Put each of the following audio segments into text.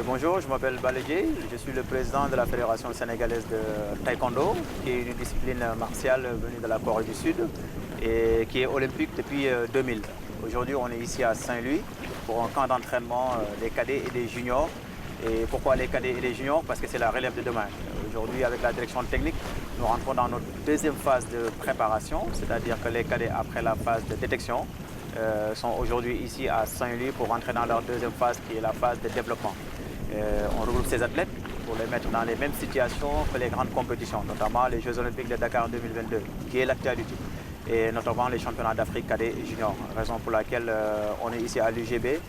Bonjour, je m'appelle Balégué, je suis le président de la Fédération sénégalaise de Taekwondo, qui est une discipline martiale venue de la Corée du Sud et qui est olympique depuis 2000. Aujourd'hui, on est ici à Saint-Louis pour un camp d'entraînement des cadets et des juniors. Et pourquoi les cadets et les juniors? Parce que c'est la relève de demain. Aujourd'hui, avec la direction technique, nous rentrons dans notre deuxième phase de préparation, c'est-à-dire que les cadets, après la phase de détection, sont aujourd'hui ici à Saint-Louis pour rentrer dans leur deuxième phase qui est la phase de développement. On regroupe ces athlètes pour les mettre dans les mêmes situations que les grandes compétitions, notamment les Jeux Olympiques de Dakar 2022, qui est l'actualité, et notamment les championnats d'Afrique cadets et juniors, raison pour laquelle on est ici à l'UGB,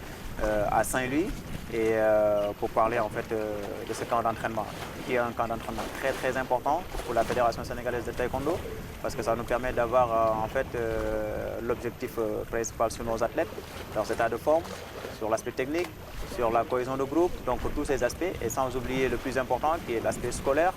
à Saint-Louis, et pour parler en fait de ce camp d'entraînement, qui est un camp d'entraînement très très important pour la Fédération sénégalaise de Taekwondo, parce que ça nous permet d'avoir en fait l'objectif principal sur nos athlètes, leur état de forme, sur l'aspect technique, sur la cohésion de groupe, donc tous ces aspects, et sans oublier le plus important qui est l'aspect scolaire.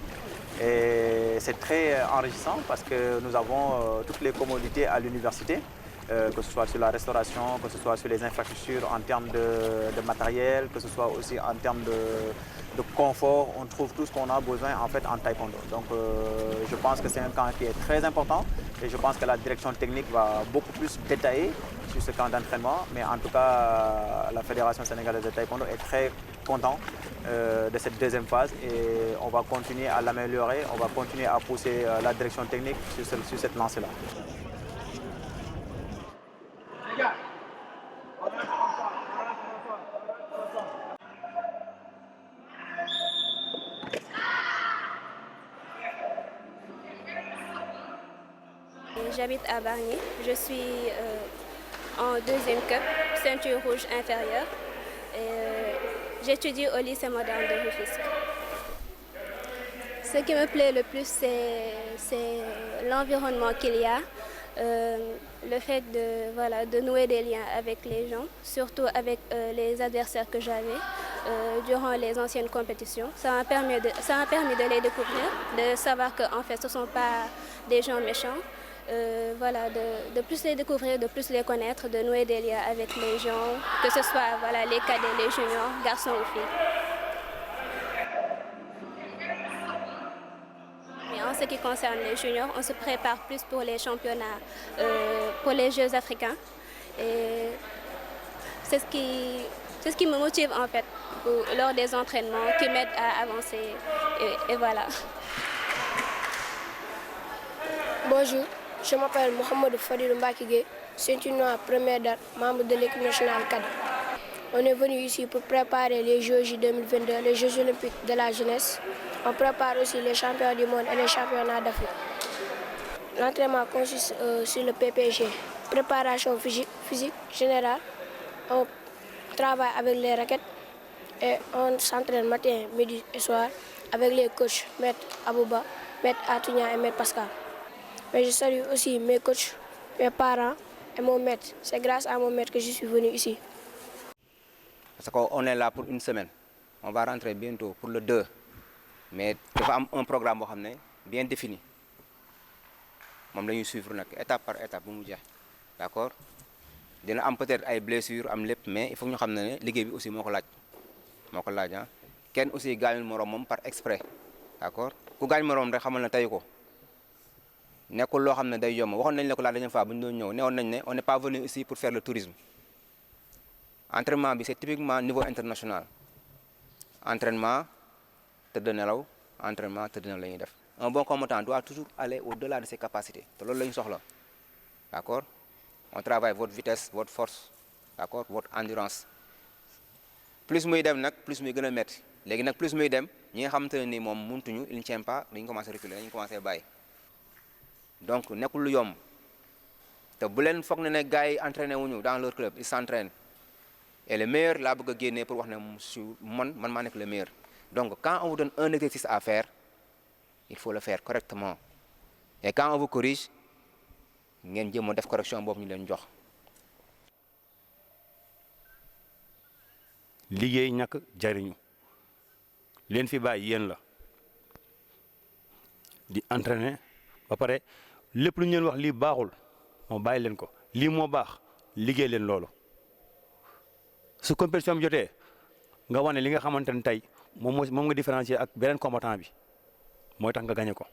Et c'est très enrichissant parce que nous avons toutes les commodités à l'université, que ce soit sur la restauration, que ce soit sur les infrastructures en termes de matériel, que ce soit aussi en termes de confort. On trouve tout ce qu'on a besoin en fait en taekwondo. Donc je pense que c'est un camp qui est très important et je pense que la direction technique va beaucoup plus détailler sur ce camp d'entraînement. Mais en tout cas, la Fédération sénégalaise de taekwondo est très contente de cette deuxième phase et on va continuer à l'améliorer, on va continuer à pousser la direction technique sur cette lancée-là. J'habite à Bargny, je suis en deuxième cup, ceinture rouge inférieure. J'étudie au lycée moderne de Rufisque. Ce qui me plaît le plus, c'est l'environnement qu'il y a, le fait de nouer des liens avec les gens, surtout avec les adversaires que j'avais durant les anciennes compétitions. Ça m'a permis de les découvrir, de savoir qu'en fait ce ne sont pas des gens méchants. De plus les découvrir, de plus les connaître, de nouer des liens avec les gens, que ce soit les cadets, les juniors, garçons ou filles. Mais en ce qui concerne les juniors, on se prépare plus pour les championnats, pour les Jeux africains. Et c'est ce qui me motive en fait lors des entraînements, qui m'aide à avancer. Et voilà. Bonjour. Je m'appelle Mohamed Fadil Mbakigé, ceinture noire première date, membre de l'équipe nationale cadet. On est venu ici pour préparer les Jeux 2022, les Jeux olympiques de la jeunesse. On prépare aussi les championnats du monde et les championnats d'Afrique. L'entraînement consiste sur le PPG, préparation physique générale. On travaille avec les raquettes et on s'entraîne matin, midi et soir avec les coachs Maître Abouba, Maître Atounia et Maître Pascal. Mais je salue aussi mes coachs, mes parents et mon maître. C'est grâce à mon maître que je suis venu ici. Parce qu'on est là pour une semaine. On va rentrer bientôt pour le 2. Mais il faut un programme bien défini. On va suivre étape par étape. D'accord? Il y a peut-être des blessures, mais il faut que nous sachions que l'équipe aussi est Ken aussi gagne le par exprès. D'accord? Ku gagne le rek nekkul loo xam ne day yomb waxoon nañ la ko la dernière fois bu ñu doon ñëw newoon nañ ne on n'est pas venu ici pour faire le tourisme entraînement bi c'est typiquement niveau international entraînement tëdd nelaw entraînement tëdd nelaw la ñuy def un bon combattant doit toujours aller au-delà de ses capacités te loolu la ñu soxla d'accord on travaille votre vitesse votre force d'accord votre endurance plus muy dem nag plus muy gën a métti léegi nag plus muy dem ñi nga xamante ne nii moom mëntuñu il ne tient pas dañu commencé reculer dañu commencé bàyyi donc nekkul lu yomb te bu leen foog ne gars yi entraîné wuñu dans leur club ils s'entraînent et le meilleur laa bëgg a génnee pour wax ne man maa nekk le meilleur donc quand on vous donne un exercice à faire il faut le faire correctement et quand on vous corrige ngeen jéem a def correction boobu ñu leen jox. liggéey ñàkk jariñu leen fi bàyyi yéen la di entraîner ba pare lépp lu ñu leen wax lii baaxul moo bàyyi leen ko lii moo baax liggéey leen loolu su compétition bi jotee nga wane li nga xamante ne tey moom nga différencier ak beneen combattant bi mooy tax nga gagné ko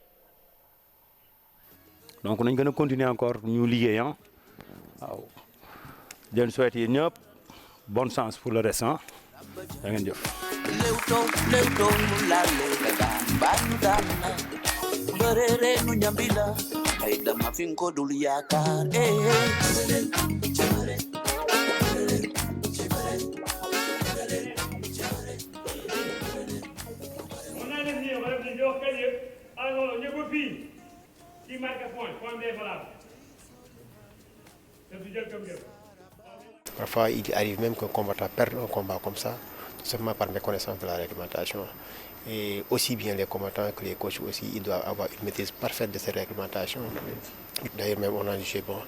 donc nañ gën a continuer encore ñu liggéey waaw di leen souhaiter yéen ñëpp bonne chance pour le restant da ngeen jëf. Lewto laale daga banu dana berere nu nyambila ay dama finko dul yaakaar Parfois, il arrive même qu'un combattant perde un combat comme ça, tout simplement par méconnaissance de la réglementation. Et aussi bien les combattants que les coachs aussi, ils doivent avoir une maîtrise parfaite de ces réglementations. D'ailleurs, même on a dit, bon,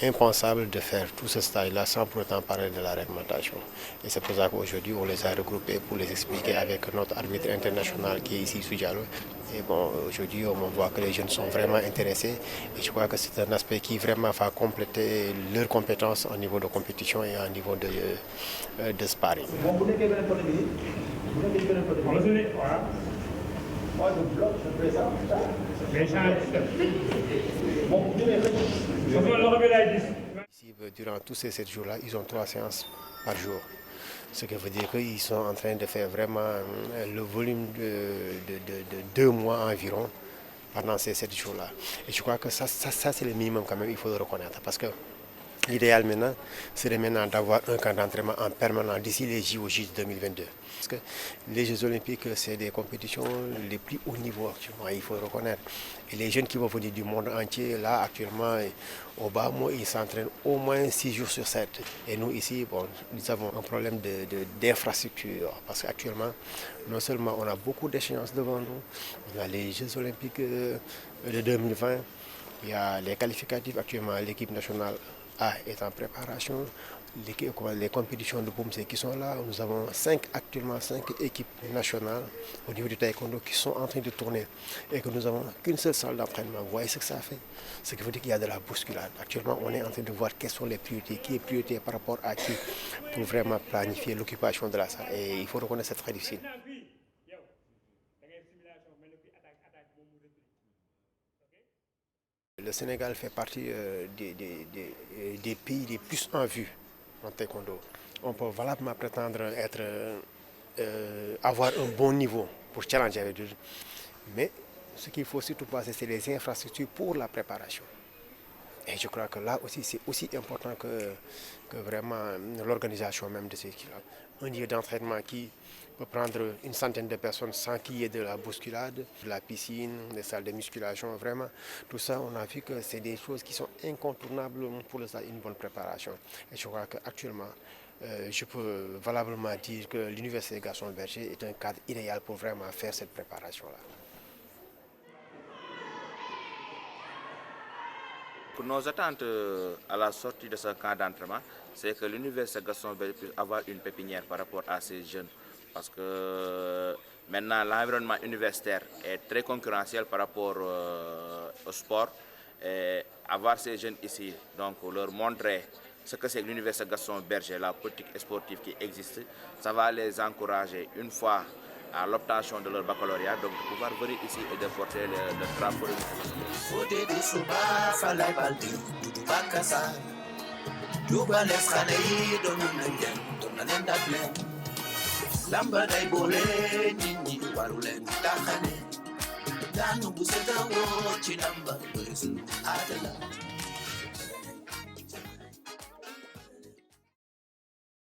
impensable de faire tout ce stage-là sans pour autant parler de la réglementation. Et c'est pour ça qu'aujourd'hui, on les a regroupés pour les expliquer avec notre arbitre international qui est ici, Soudjalo. Et bon, aujourd'hui, on voit que les jeunes sont vraiment intéressés. Et je crois que c'est un aspect qui vraiment va compléter leurs compétences au niveau de compétition et au niveau de sparring. Ici, durant tous ces 7 jours-là, ils ont 3 séances par jour. Ce qui veut dire qu'ils sont en train de faire vraiment le volume de 2 mois environ pendant ces 7 jours-là. Et je crois que ça c'est le minimum quand même, il faut le reconnaître. Parce que l'idéal maintenant, c'est maintenant d'avoir un camp d'entraînement en permanence d'ici les JOJ 2022. Parce que les Jeux Olympiques, c'est des compétitions les plus hauts niveaux actuellement, il faut le reconnaître. Et les jeunes qui vont venir du monde entier, là actuellement, au Bahamas, ils s'entraînent au moins 6 jours sur 7. Et nous ici, bon, nous avons un problème d'infrastructure. Parce qu'actuellement, non seulement on a beaucoup d'échéances devant nous, on a les Jeux Olympiques de 2020, il y a les qualificatifs actuellement, l'équipe nationale A est en préparation. Les compétitions de Boumsé qui sont là, nous avons actuellement 5 équipes nationales au niveau du taekwondo qui sont en train de tourner et que nous n'avons qu'une seule salle d'entraînement. Vous voyez ce que ça fait? Ce qui veut dire qu'il y a de la bousculade. Actuellement, on est en train de voir quelles sont les priorités, qui est priorité par rapport à qui pour vraiment planifier l'occupation de la salle. Et il faut reconnaître que c'est très difficile. Le Sénégal fait partie des pays les plus en vue en taekwondo. On peut valablement prétendre avoir un bon niveau pour challenger avec eux. Mais ce qu'il faut surtout passer, c'est les infrastructures pour la préparation. Et je crois que là aussi, c'est aussi important que vraiment l'organisation même de ces équipes-là. Un lieu d'entraînement qui peut prendre une centaine de personnes sans qu'il y ait de la bousculade, de la piscine, des salles de musculation, vraiment. Tout ça, on a vu que c'est des choses qui sont incontournables pour une bonne préparation. Et je crois qu'actuellement, je peux valablement dire que l'Université Gaston Berger est un cadre idéal pour vraiment faire cette préparation-là. Pour nos attentes à la sortie de ce camp d'entraînement, c'est que l'Université Gaston Berger puisse avoir une pépinière par rapport à ces jeunes. Parce que maintenant, l'environnement universitaire est très concurrentiel par rapport au sport. Et avoir ces jeunes ici, donc leur montrer ce que c'est l'Université Gaston Berger, la politique sportive qui existe, ça va les encourager une fois à l'obtention de leur baccalauréat, donc de pouvoir venir ici et de porter le drapeau de lamba day boole nit ñi waru leen taxane daanu bu seetawoo ci lamba bëri sunu aada la